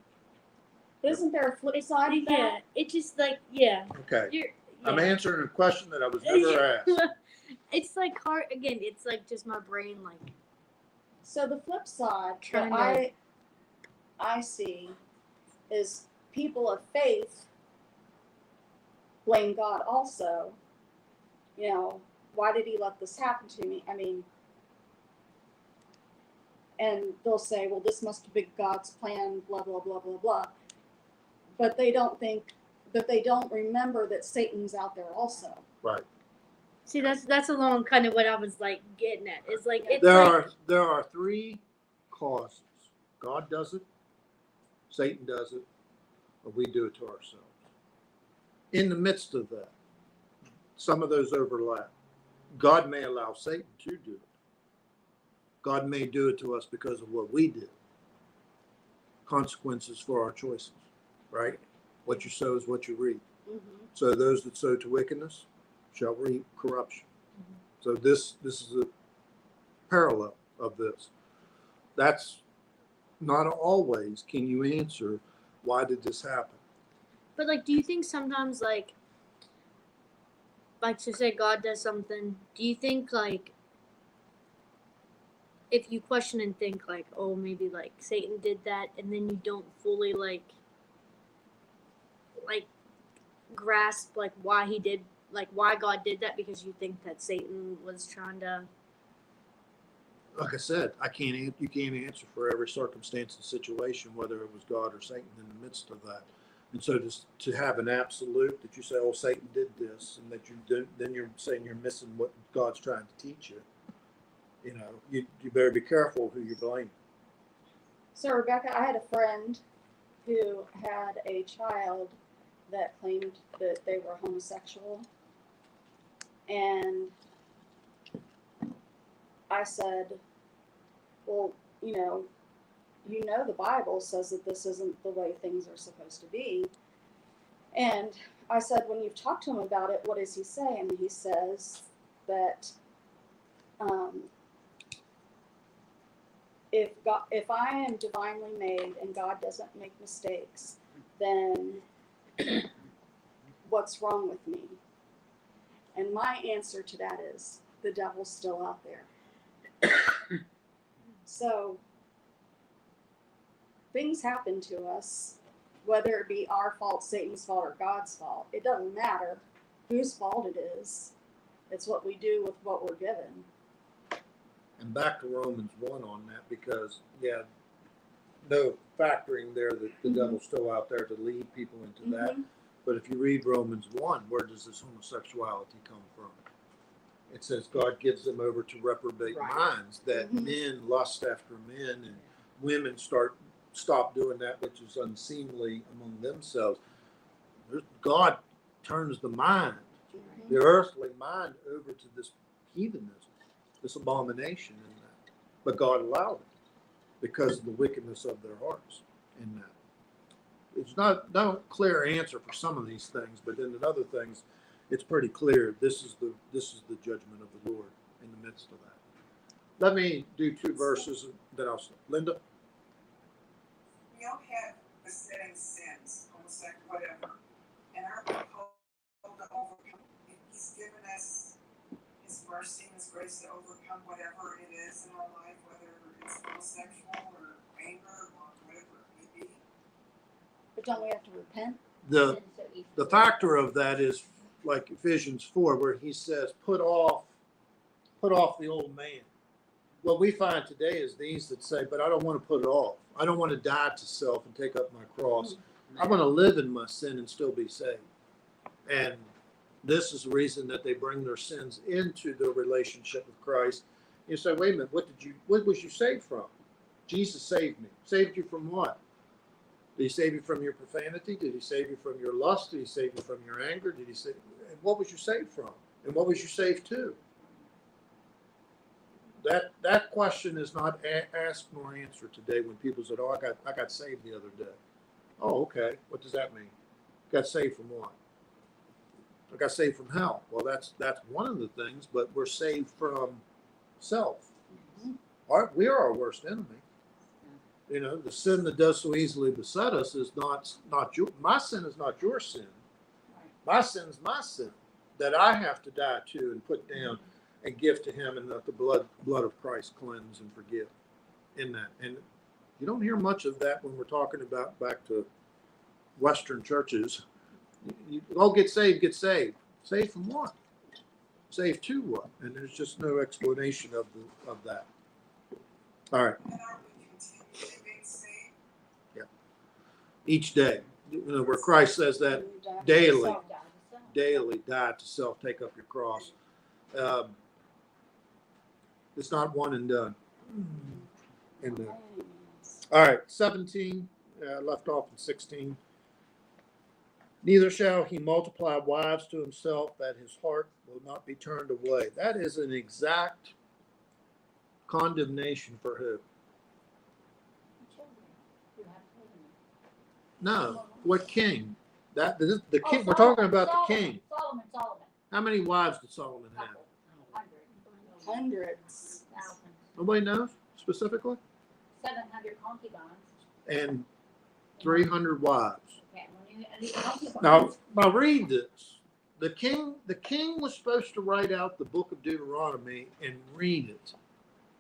S2: But isn't there a flip side of
S7: Yeah,
S2: that?
S7: it just like yeah.
S1: Okay.
S7: You're,
S1: I'm
S7: yeah.
S1: answering a question that I was never asked.
S7: It's like hard again. It's like just my brain like
S2: So the flip side
S7: Trying
S2: that
S7: to-
S2: I see is people of faith blame God also. You know, why did he let this happen to me? I mean, and they'll say, well, this must have been God's plan, blah, blah, blah, blah, blah. But they don't remember that Satan's out there also.
S1: Right.
S7: see that's along kind of what I was like getting at. It's like it's
S1: There
S7: like
S1: are 3 causes. God does it, Satan does it, or we do it to ourselves. In the midst of that, some of those overlap. God may allow Satan to do it. God may do it to us because of what we did. Consequences for our choices, right? What you sow is what you reap.
S2: Mm-hmm.
S1: So those that sow to wickedness shall reap corruption. So this is a parallel of this. That's not always can you answer why did this happen?
S7: But like, do you think sometimes like to say God does something? Do you think like if you question and think like, oh, maybe like Satan did that, and then you don't fully like grasp like why he did like why God did that because you think that Satan was trying to.
S1: Like I said, you can't answer for every circumstance and situation, whether it was God or Satan in the midst of that. And so to have an absolute that you say, oh, Satan did this, and that you do, then you're saying you're missing what God's trying to teach you. You know, you better be careful who you're blaming.
S2: So, Rebecca, I had a friend who had a child that claimed that they were homosexual. And I said, well, you know the Bible says that this isn't the way things are supposed to be. And I said, when you've talked to him about it, what does he say? And he says that if I am divinely made and God doesn't make mistakes, then what's wrong with me? And my answer to that is the devil's still out there. So things happen to us, whether it be our fault, Satan's fault, or God's fault. It doesn't matter whose fault it is. It's what we do with what we're given.
S1: And back to Romans 1 on that, because, yeah, no factoring there that the devil's still out there to lead people into that. But if you read Romans 1, where does this homosexuality come from? It says God gives them over to reprobate minds, that men lust after men and women stop doing that which is unseemly among themselves. God turns the mind, the earthly mind, over to this heathenism. this abomination in that. But God allowed it because of the wickedness of their hearts in that. It's not a clear answer for some of these things, but then in other things, it's pretty clear. This is the judgment of the Lord in the midst of that. Let me do 2 verses that I'll say. Linda?
S6: We all have besetting sins, homosexual, whatever, and aren't we called to overcome? He's given us His mercy and His grace to overcome whatever it is in our life, whether it's homosexual or anger or whatever it may be.
S2: But don't we have to repent?
S1: The
S4: Sin so easily.
S1: the factor of that is like Ephesians 4, where he says, put off the old man. What we find today is these that say, but I don't want to put it off. I don't want to die to self and take up my cross. I want to live in my sin and still be saved. And this is the reason that they bring their sins into the relationship with Christ. You say, wait a minute, what was you saved from? Jesus saved me. Saved you from what? Did he save you from your profanity? Did he save you from your lust? Did he save you from your anger? Did he save? And what was you saved from? And what was you saved to? That question is not asked nor answered today when people said, "Oh, I got saved the other day." Oh, okay. What does that mean? Got saved from what? I got saved from hell. Well, that's one of the things, but we're saved from self. We are our worst enemy. You know, the sin that does so easily beset us is not your. My sin is not your sin. My sin is my sin that I have to die to and put down and give to Him, and let the blood of Christ cleanse and forgive. In that, and you don't hear much of that when we're talking about back to Western churches. You all get saved, get saved. Saved from what? Saved to what? And there's just no explanation of that. All right.
S6: And are we continually being saved?
S1: Yeah. Each day, where Christ says that daily,
S4: Self die to self.
S1: daily die to self, take up your cross. It's not one and done. And all right, 17 left off in 16. Neither shall he multiply wives to himself, that his heart will not be turned away. That is an exact condemnation for who?
S4: Children who have polygamy.
S1: No, what king? The king.
S4: Oh,
S1: We're talking about
S4: Solomon,
S1: the king.
S4: Solomon.
S1: How many wives did Solomon have?
S2: Hundreds.
S4: Thousands.
S1: Nobody knows specifically.
S4: 700 concubines.
S1: And 300 wives.
S4: Okay, when you, these concubines.
S1: Now read this. The king was supposed to write out the book of Deuteronomy and read it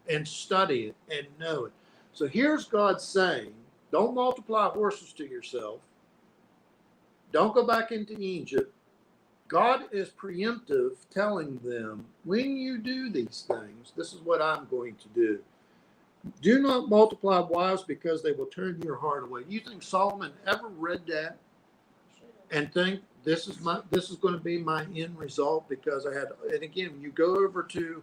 S1: and study it and know it. So here's God saying, don't multiply horses to yourself. Don't go back into Egypt. God is preemptive telling them, when you do these things, this is what I'm going to do. Do not multiply wives because they will turn your heart away. You think Solomon ever read that and think this is going to be my end result? Because I had, and again, when you go over to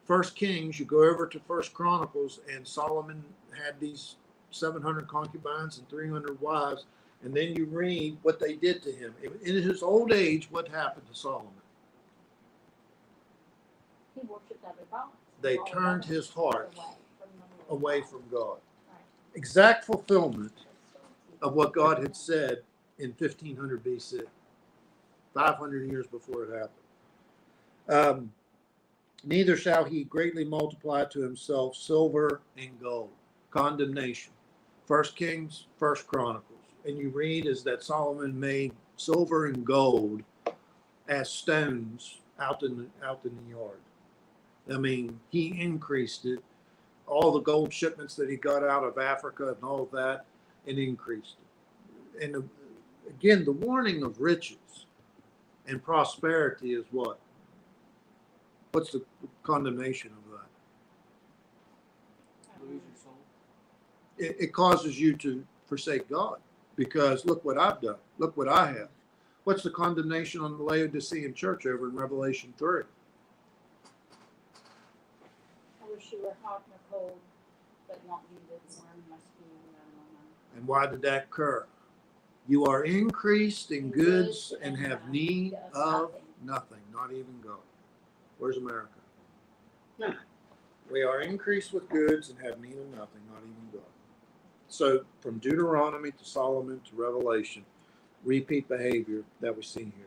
S1: 1 Kings, you go over to 1 Chronicles, and Solomon had these 700 concubines and 300 wives. And then you read what they did to him. In his old age, what happened to Solomon?
S4: He worshipped other gods.
S1: They
S4: All
S1: turned
S4: gods
S1: his heart away
S4: from
S1: from God.
S4: Right.
S1: Exact fulfillment of what God had said in 1500 BC, 500 years before it happened. Neither shall he greatly multiply to himself silver and gold. Condemnation. 1 Kings, 1 Chronicles. And you read is that Solomon made silver and gold as stones out in the yard. I mean, he increased it. All the gold shipments that he got out of Africa and all of that, and increased it. And again, the warning of riches and prosperity is what? What's the condemnation of that?
S5: Lose your soul.
S1: It causes you to forsake God. Because look what I've done. Look what I have. What's the condemnation on the Laodicean church over in Revelation 3?
S4: I wish you were hot or cold, but not you that warm must be
S1: And why did that occur? You are increased in goods and have need of nothing, not even God. Where's America? We are increased with goods and have need of nothing, not even God. So from Deuteronomy to Solomon to Revelation, repeat behavior that we see here.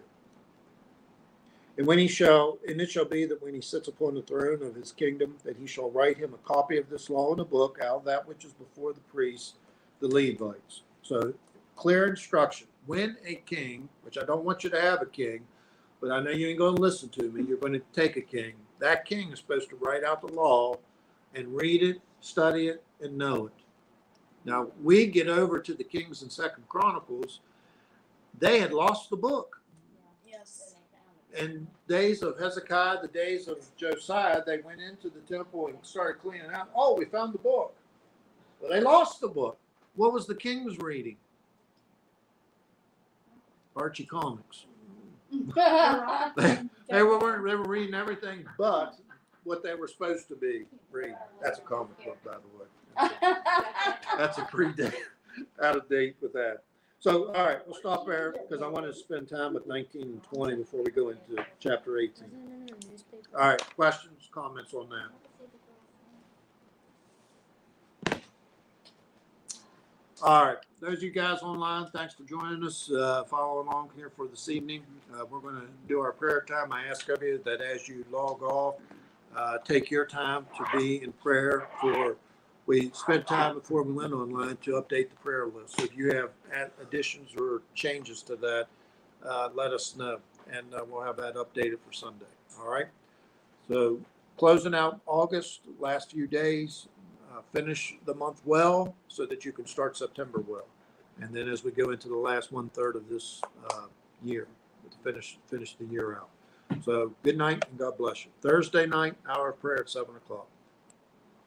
S1: And it shall be that when he sits upon the throne of his kingdom, that he shall write him a copy of this law in a book, out of that which is before the priests, the Levites. So clear instruction. When a king, which I don't want you to have a king, but I know you ain't going to listen to me, you're going to take a king. That king is supposed to write out the law and read it, study it, and know it. Now, we get over to the Kings and Second Chronicles. They had lost the book.
S2: Yes.
S1: In days of Hezekiah, the days of Josiah, they went into the temple and started cleaning out. Oh, we found the book. Well, they lost the book. What was the kings reading? Archie comics. They were reading everything but what they were supposed to be reading. That's a comic book, by the way. That's a out of date with that. So, all right, we'll stop there because I want to spend time with 19 and 20 before we go into chapter 18. All right, questions, comments on that? All right, those of you guys online, thanks for joining us, following along here for this evening. We're going to do our prayer time. I ask of you that as you log off, take your time to be in prayer we spent time before we went online to update the prayer list. So if you have additions or changes to that, let us know, and we'll have that updated for Sunday. All right. So closing out August, last few days, finish the month well so that you can start September well. And then as we go into the last 1/3 of this year, finish the year out. So good night and God bless you. Thursday night, hour of prayer at 7 o'clock.